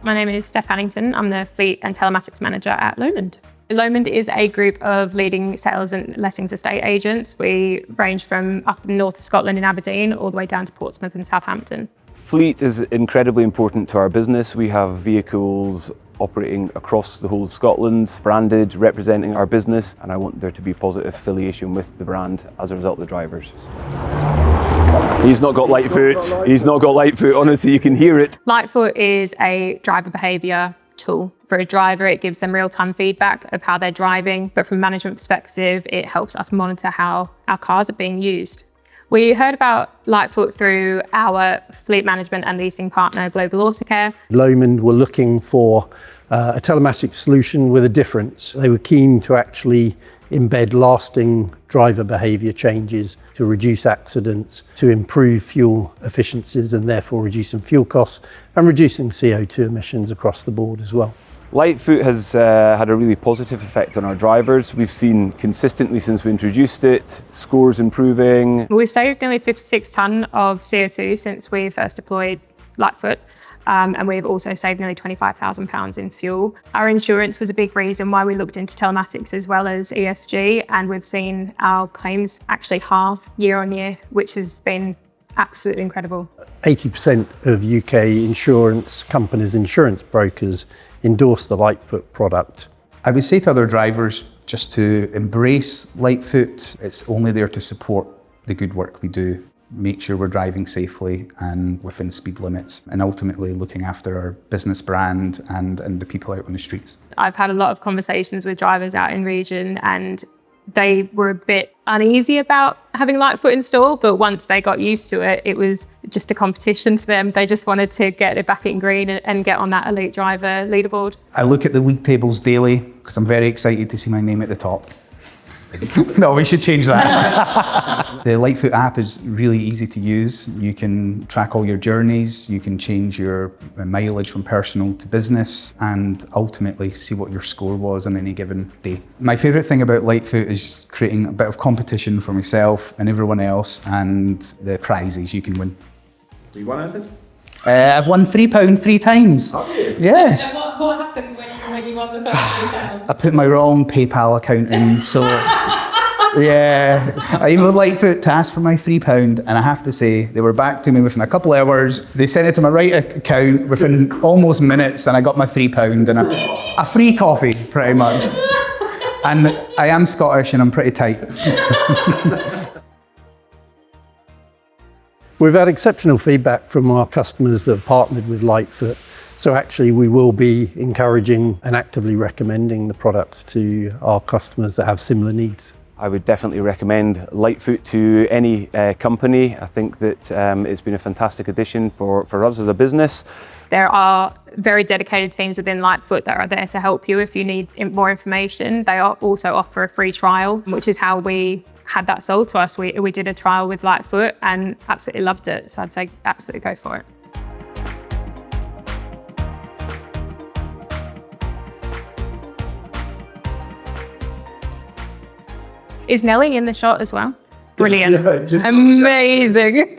My name is Steph Hannington. I'm the Fleet and Telematics Manager at Lomond. Lomond is a group of leading sales and lettings estate agents. We range from up in north of Scotland in Aberdeen all the way down to Portsmouth and Southampton. Fleet is incredibly important to our business. We have vehicles operating across the whole of Scotland, branded, representing our business, and I want there to be positive affiliation with the brand as a result of the drivers. He's not got Lightfoot. He's not got Lightfoot. Honestly, you can hear it. Lightfoot is a driver behaviour tool. For a driver, it gives them real-time feedback of how they're driving, but from a management perspective, it helps us monitor how our cars are being used. We heard about Lightfoot through our fleet management and leasing partner, Global Autocare. Lomond were looking for a telematics solution with a difference. They were keen to actually embed lasting driver behaviour changes to reduce accidents, to improve fuel efficiencies and therefore reducing fuel costs and reducing CO2 emissions across the board as well. Lightfoot has had a really positive effect on our drivers. We've seen consistently since we introduced it, scores improving. We've saved nearly 56 tonne of CO2 since we first deployed Lightfoot. And we've also saved nearly £25,000 in fuel. Our insurance was a big reason why we looked into telematics as well as ESG, and we've seen our claims actually halve year on year, which has been absolutely incredible. 80% of UK insurance companies, insurance brokers, endorse the Lightfoot product. I would say to other drivers just to embrace Lightfoot. It's only there to support the good work we do. Make sure we're driving safely and within speed limits, and ultimately looking after our business brand and the people out on the streets. I've had a lot of conversations with drivers out in region, and they were a bit uneasy about having Lightfoot installed, but once they got used to it, it was just a competition to them. They just wanted to get it back in green and get on that elite driver leaderboard. I look at the league tables daily because I'm very excited to see my name at the top. No, we should change that. The Lightfoot app is really easy to use. You can track all your journeys, you can change your mileage from personal to business, and ultimately see what your score was on any given day. My favourite thing about Lightfoot is just creating a bit of competition for myself and everyone else, and the prizes you can win. Do you won anything? I've won £3 3 times. Have you? Yes. What happened when you won the first £3? I put my wrong PayPal account in, so yeah. I emailed Lightfoot to ask for my £3, and I have to say, they were back to me within a couple of hours. They sent it to my right account within almost minutes, and I got my £3 and a free coffee, pretty much. And I am Scottish and I'm pretty tight. We've had exceptional feedback from our customers that have partnered with Lightfoot. So actually we will be encouraging and actively recommending the products to our customers that have similar needs. I would definitely recommend Lightfoot to any company. I think that it's been a fantastic addition for us as a business. There are very dedicated teams within Lightfoot that are there to help you if you need more information. They also offer a free trial, which is how we had that sold to us. We did a trial with Lightfoot and absolutely loved it. So I'd say absolutely go for it. Is Nelly in the shot as well? Brilliant. Yeah, amazing.